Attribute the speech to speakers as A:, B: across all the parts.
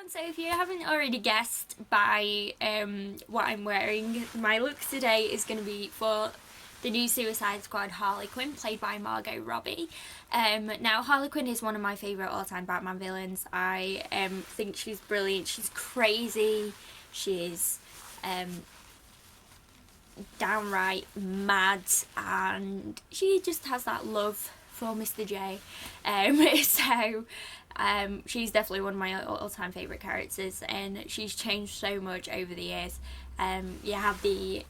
A: everyone, so if you haven't already guessed by what I'm wearing, my look today is going to be for the new Suicide Squad Harley Quinn, played by Margot Robbie. Now, Harley Quinn is one of my favourite all-time Batman villains. I think she's brilliant, she's crazy, she's downright mad, and she just has that love for Mr. J. She's definitely one of my all-time favourite characters, and she's changed so much over the years. You have the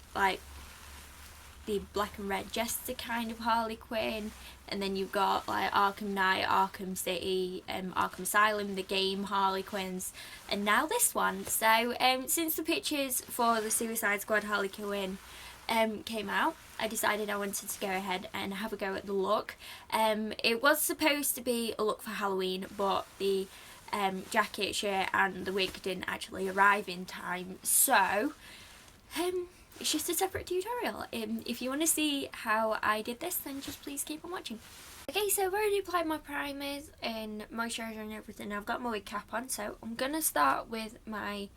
A: black and red jester kind of Harley Quinn, and then you've got like Arkham Knight, Arkham City, Arkham Asylum, the game Harley Quinns, and now this one. So since the pictures for the Suicide Squad Harley Quinn came out, I decided I wanted to go ahead and have a go at the look. It was supposed to be a look for Halloween, but the jacket, shirt and the wig didn't actually arrive in time, so it's just a separate tutorial. If you want to see how I did this, then just please keep on watching. Okay, so I've already applied my primers and moisturiser and everything. I've got my wig cap on, so I'm going to start with my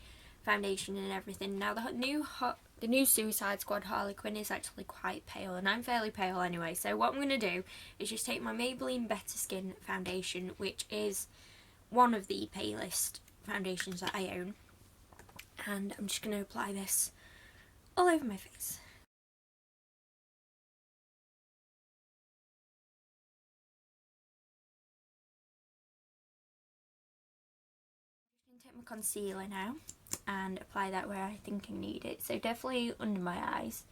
A: foundation and everything. Now, the new Suicide Squad Harley Quinn is actually quite pale, and I'm fairly pale anyway, so what I'm going to do is just take my Maybelline Better Skin foundation, which is one of the palest foundations that I own, and I'm just going to apply this all over my face. I'm just going to take my concealer now and apply that where I think I need it, so definitely under my eyes,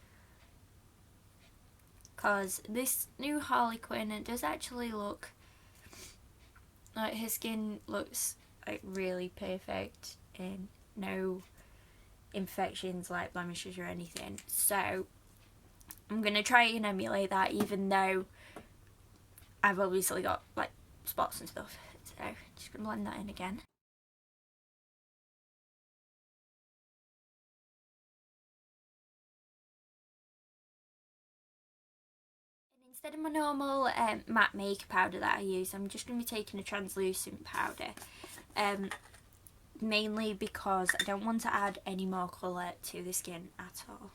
A: because this new Harley Quinn, it does actually look like her skin looks like really perfect and no imperfections like blemishes or anything. So I'm going to try and emulate that, even though I've obviously got like spots and stuff. So just going to blend that in again. Instead of my normal matte makeup powder that I use, I'm just going to be taking a translucent powder, mainly because I don't want to add any more colour to the skin at all.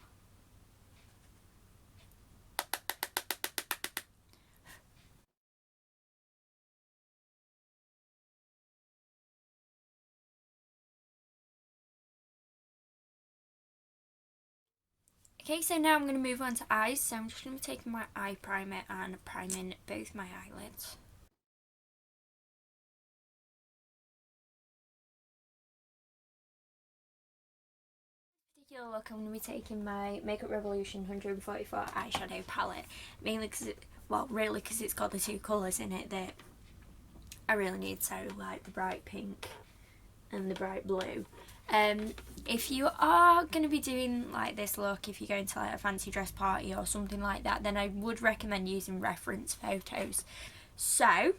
A: Okay, so now I'm going to move on to eyes, so I'm just going to be taking my eye primer and priming both my eyelids. For this particular look, I'm going to be taking my Makeup Revolution 144 eyeshadow palette, mainly because because it's got the two colours in it that I really need, so like the bright pink and the bright blue. If you are going to be doing like this look, if you're going to like a fancy dress party or something like that, then I would recommend using reference photos. So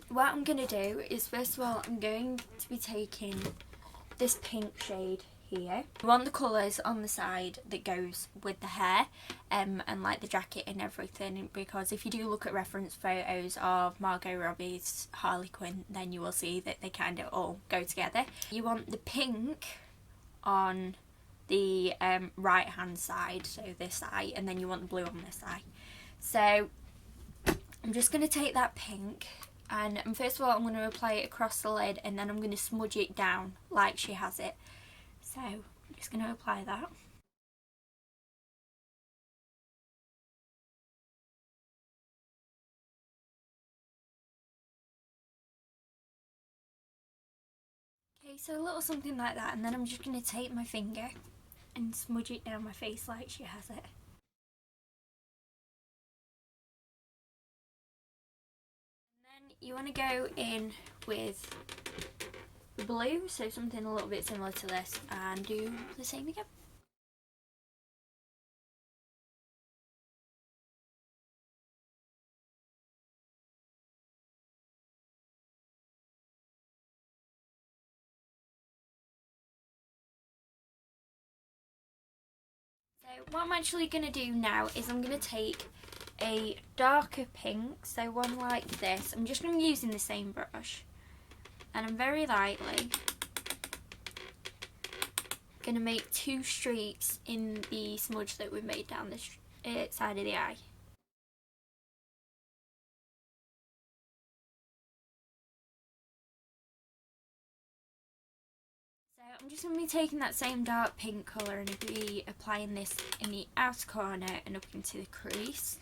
A: what I'm going to do is, first of all, I'm going to be taking this pink shade here. I want the colours on the side that goes with the hair and like the jacket and everything, because if you do look at reference photos of Margot Robbie's Harley Quinn, then you will see that they kind of all go together. You want the pink on the right hand side, so this eye, and then you want the blue on this eye. So I'm just going to take that pink, and first of all I'm going to apply it across the lid, and then I'm going to smudge it down like she has it. So I'm just going to apply that. Okay, so a little something like that, and then I'm just going to take my finger and smudge it down my face like she has it. And then you want to go in with the blue, so something a little bit similar to this, and do the same again. So what I'm actually going to do now is I'm going to take a darker pink, so one like this. I'm just going to be using the same brush, and I'm very lightly going to make 2 streaks in the smudge that we made down the side of the eye. So I'm just going to be taking that same dark pink colour and be applying this in the outer corner and up into the crease.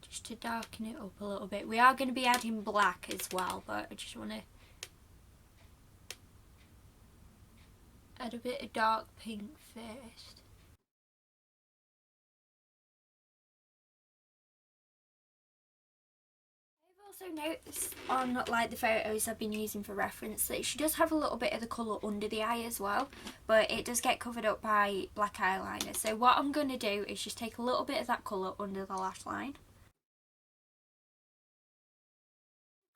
A: Just to darken it up a little bit. We are going to be adding black as well, but I just want to add a bit of dark pink first. I've also noticed on like the photos I've been using for reference that she does have a little bit of the colour under the eye as well, but it does get covered up by black eyeliner. So what I'm going to do is just take a little bit of that colour under the lash line.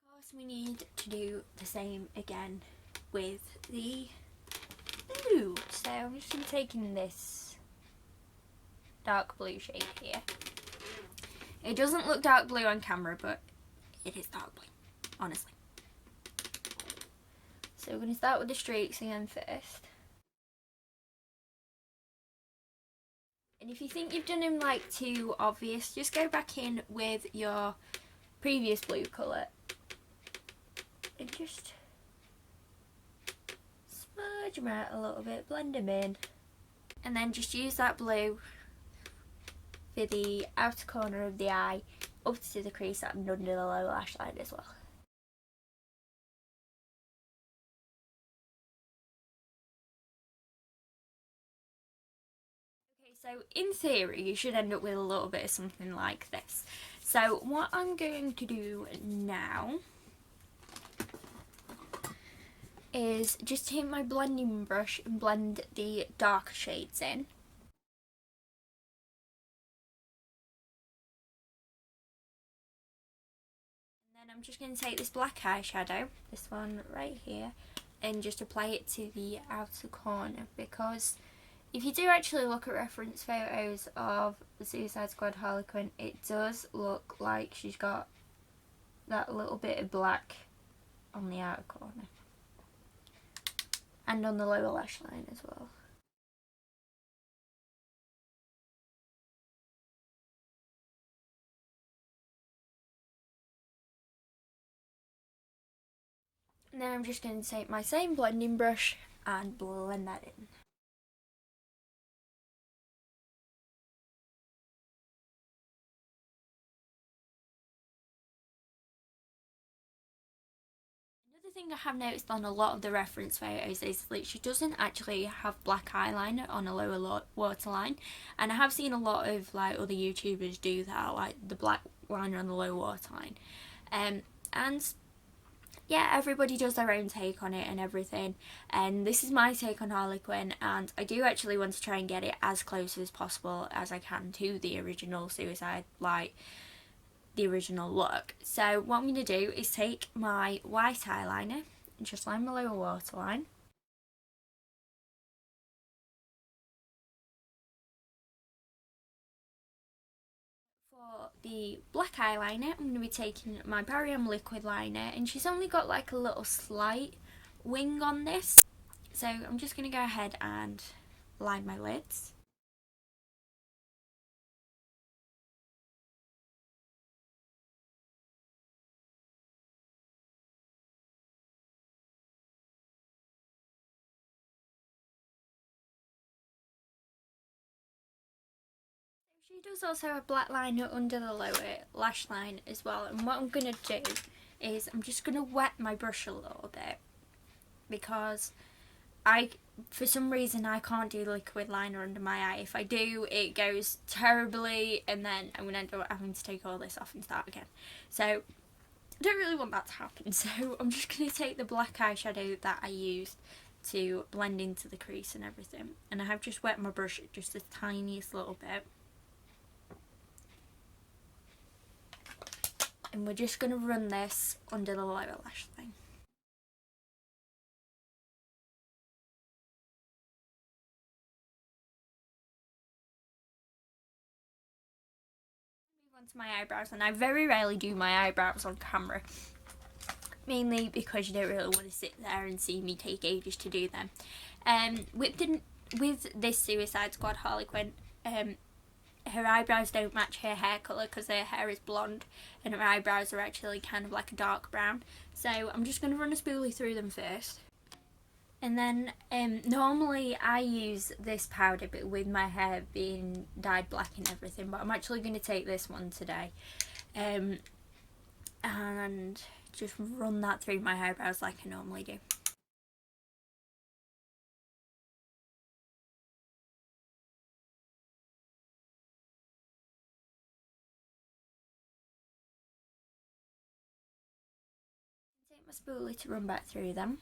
A: Of course we need to do the same again with the blue. So I'm just going to take in this dark blue shade here. It doesn't look dark blue on camera, but it is dark blue, honestly. So we're going to start with the streaks again first. And if you think you've done them like too obvious, just go back in with your previous blue colour and just smudge them out a little bit, blend them in, and then just use that blue for the outer corner of the eye up to the crease and under the lower lash line as well. Okay, so in theory you should end up with a little bit of something like this. So what I'm going to do now is just take my blending brush and blend the darker shades in. I'm just going to take this black eyeshadow, this one right here, and just apply it to the outer corner, because if you do actually look at reference photos of the Suicide Squad Harley Quinn, it does look like she's got that little bit of black on the outer corner and on the lower lash line as well. And then I'm just going to take my same blending brush and blend that in. Another thing I have noticed on a lot of the reference photos is that she doesn't actually have black eyeliner on a lower waterline, and I have seen a lot of like other YouTubers do that, like the black liner on the lower waterline, and yeah, everybody does their own take on it and everything, and this is my take on Harley Quinn, and I do actually want to try and get it as close as possible as I can to the original Suicide, like the original look. So what I'm going to do is take my white eyeliner and just line my lower waterline. For the black eyeliner, I'm going to be taking my Barry liquid liner, and she's only got like a little slight wing on this, so I'm just going to go ahead and line my lids. She does also have black liner under the lower lash line as well, and what I'm going to do is I'm just going to wet my brush a little bit, because for some reason I can't do liquid liner under my eye. If I do, it goes terribly, and then I'm going to end up having to take all this off and start again. So I don't really want that to happen, so I'm just going to take the black eyeshadow that I used to blend into the crease and everything, and I have just wet my brush just the tiniest little bit. And we're just going to run this under the lower lash line. Move on to my eyebrows, and I very rarely do my eyebrows on camera, mainly because you don't really want to sit there and see me take ages to do them. With this Suicide Squad Harley Quinn, her eyebrows don't match her hair colour because her hair is blonde and her eyebrows are actually kind of like a dark brown. So I'm just going to run a spoolie through them first. And then normally I use this powder, but with my hair being dyed black and everything, but I'm actually going to take this one today and just run that through my eyebrows like I normally do. Take my spoolie to run back through them.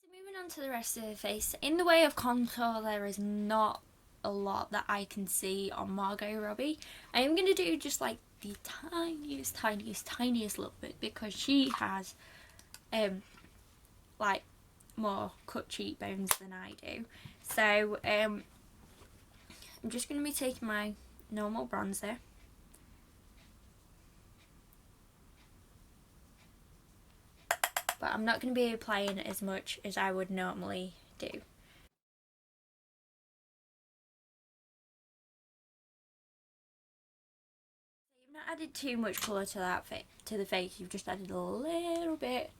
A: So moving on to the rest of the face. In the way of contour, there is not a lot that I can see on Margot Robbie. I am going to do just like the tiniest little bit because she has like more cut cheekbones than I do. So I'm just going to be taking my normal bronzer, but I'm not going to be applying as much as I would normally do. You've not added too much colour to that to the face, you've just added a little bit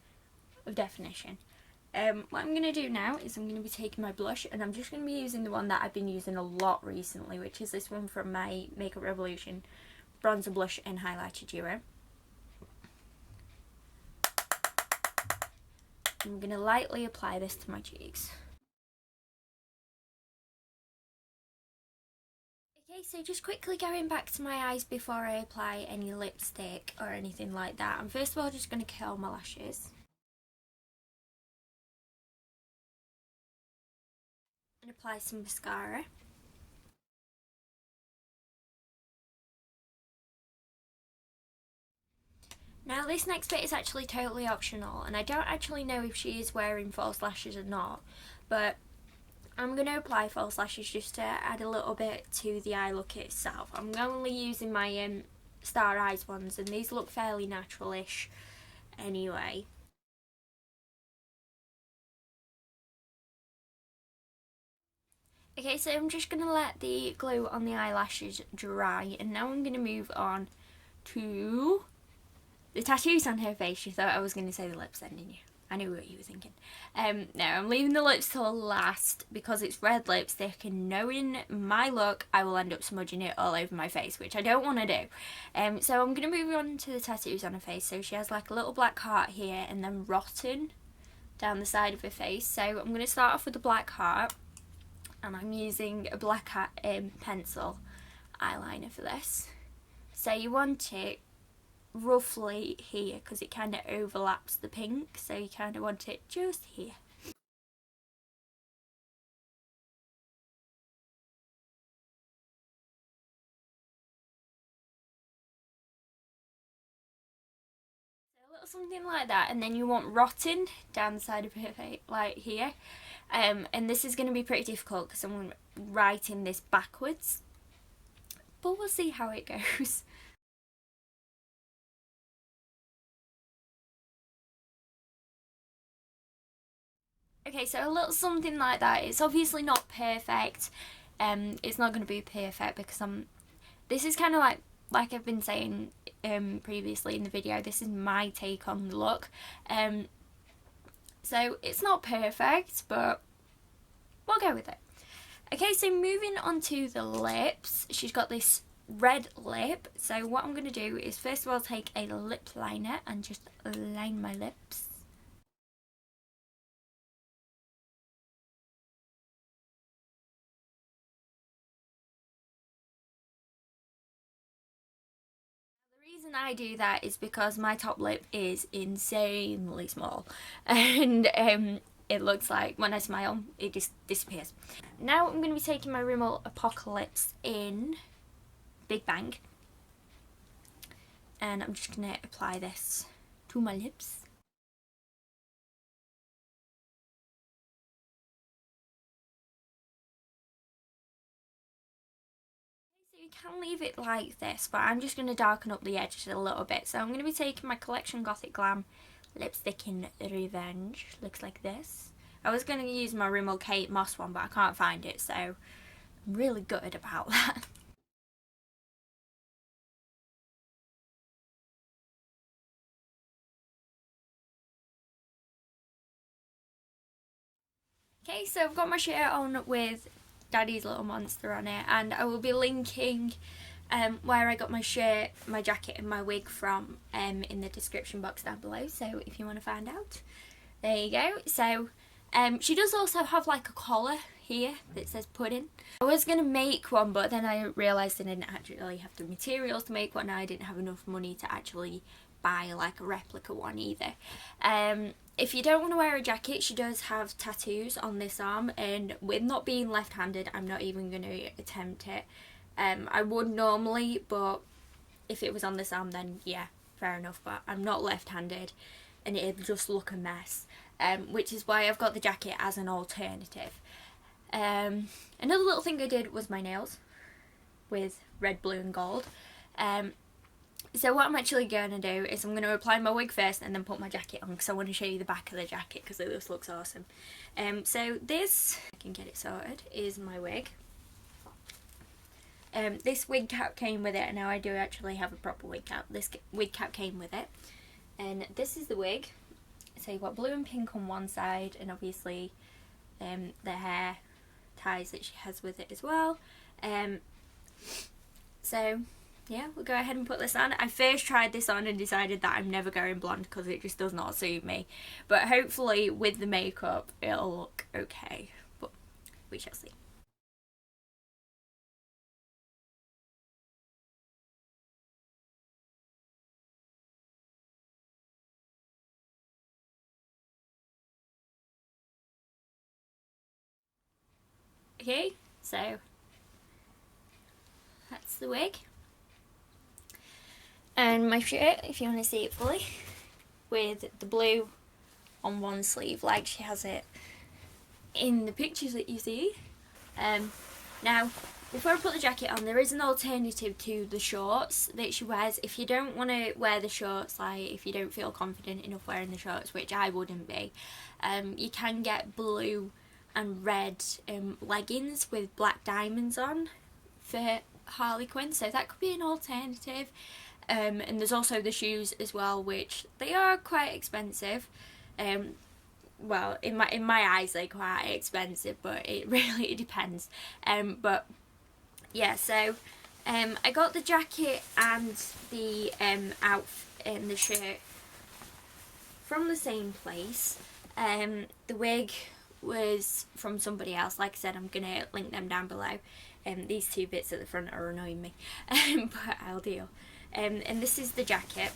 A: of definition. What I'm going to do now is I'm going to be taking my blush, and I'm just going to be using the one that I've been using a lot recently, which is this one from my Makeup Revolution Bronzer Blush and Highlighter Duo. I'm going to lightly apply this to my cheeks. Okay, so just quickly going back to my eyes before I apply any lipstick or anything like that. I'm first of all just going to curl my lashes. And apply some mascara. Now this next bit is actually totally optional, and I don't actually know if she is wearing false lashes or not, but I'm going to apply false lashes just to add a little bit to the eye look itself. I'm only using my Star Eyes ones, and these look fairly natural-ish anyway. Okay, so I'm just going to let the glue on the eyelashes dry, and now I'm going to move on to the tattoos on her face. You thought I was going to say the lips then, didn't you? I knew what you were thinking. No, I'm leaving the lips till last because it's red lipstick, and knowing my look, I will end up smudging it all over my face, which I don't want to do. So I'm going to move on to the tattoos on her face. So she has like a little black heart here, and then Rockin down the side of her face. So I'm going to start off with the black heart, and I'm using a black pencil eyeliner for this. So you want it roughly here because it kind of overlaps the pink, so you kind of want it just here. So a little something like that, and then you want Rockin down the side of her face, like here. And this is going to be pretty difficult because I'm writing this backwards, but we'll see how it goes. Okay, so a little something like that. It's obviously not perfect. It's not going to be perfect because this is kind of like I've been saying previously in the video, this is my take on the look. So it's not perfect, but we'll go with it. Okay, so moving on to the lips. She's got this red lip. So what I'm going to do is first of all take a lip liner and just line my lips. The reason I do that is because my top lip is insanely small, and it looks like when I smile it just disappears. Now I'm going to be taking my Rimmel Apocalips in Big Bang, and I'm just going to apply this to my lips. So you can leave it like this, but I'm just going to darken up the edges a little bit. So I'm going to be taking my Collection Gothic Glam lipstick in Revenge. Looks like this. I was going to use my Rimmel Kate Moss one, but I can't find it, so I'm really gutted about that. Okay, so I've got my shirt on with Daddy's Little Monster on it, and I will be linking where I got my shirt, my jacket and my wig from in the description box down below, so if you want to find out. There you go. So she does also have like a collar here that says pudding. I was going to make one, but then I realised I didn't actually have the materials to make one, and I didn't have enough money to actually buy like a replica one either. If you don't want to wear a jacket, she does have tattoos on this arm, and with not being left-handed, I'm not even going to attempt it. I would normally, but if it was on this arm, then yeah, fair enough, but I'm not left-handed and it'd just look a mess, which is why I've got the jacket as an alternative. Another little thing I did was my nails with red, blue and gold. So what I'm actually going to do is I'm going to apply my wig first and then put my jacket on, because I want to show you the back of the jacket because it just looks awesome. So this, I can get it sorted, is my wig. This wig cap came with it, and now I do actually have a proper wig cap. This wig cap came with it, and this is the wig. So you've got blue and pink on one side, and obviously the hair ties that she has with it as well. So yeah, we'll go ahead and put this on. I first tried this on and decided that I'm never going blonde because it just does not suit me. But hopefully with the makeup it'll look okay. But we shall see. Okay, so that's the wig. And my shirt, if you want to see it fully, with the blue on one sleeve like she has it in the pictures that you see. Now, before I put the jacket on, there is an alternative to the shorts that she wears. If you don't want to wear the shorts, like if you don't feel confident enough wearing the shorts, which I wouldn't be, you can get blue and red leggings with black diamonds on for Harley Quinn, so that could be an alternative. And there's also the shoes as well, which they are quite expensive. Well, in my eyes they're quite expensive, but it really depends. But yeah, so I got the jacket and the outfit and the shirt from the same place. The wig was from somebody else. Like I said, I'm gonna link them down below. These two bits at the front are annoying me, but I'll deal. And this is the jacket.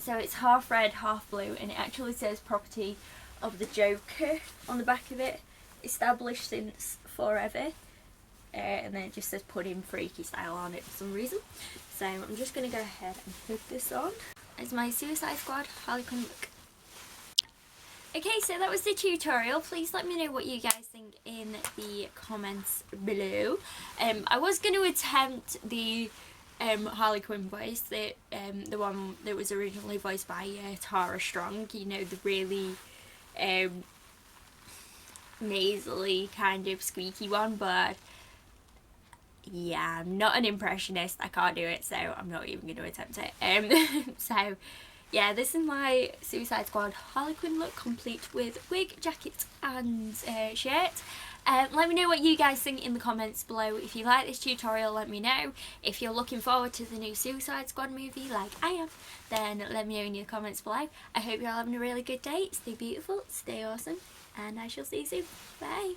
A: So it's half red, half blue, and it actually says property of the Joker on the back of it. Established since forever. And then it just says pudding freaky style on it for some reason. So I'm just going to go ahead and put this on. It's my Suicide Squad Harley Quinn look. Okay, so that was the tutorial. Please let me know what you guys think in the comments below. I was going to attempt the Harley Quinn voice, that the one that was originally voiced by Tara Strong, you know, the really nasally kind of squeaky one, but yeah, I'm not an impressionist, I can't do it, so I'm not even going to attempt it. So yeah, this is my Suicide Squad Harley Quinn look, complete with wig, jacket and shirt. Let me know what you guys think in the comments below. If you like this tutorial, let me know. If you're looking forward to the new Suicide Squad movie like I am, then let me know in your comments below. I hope you're all having a really good day. Stay beautiful, stay awesome, and I shall see you soon. Bye!